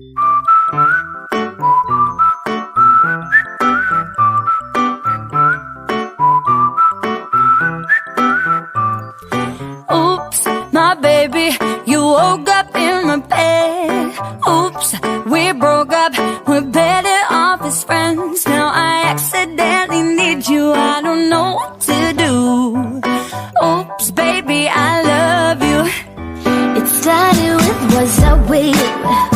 Oops, my baby, you woke up in my bed. Oops, we broke up, we're better off as friends. Now I accidentally need you, I don't know what to do. Oops, baby, I love you. It started with was I weird?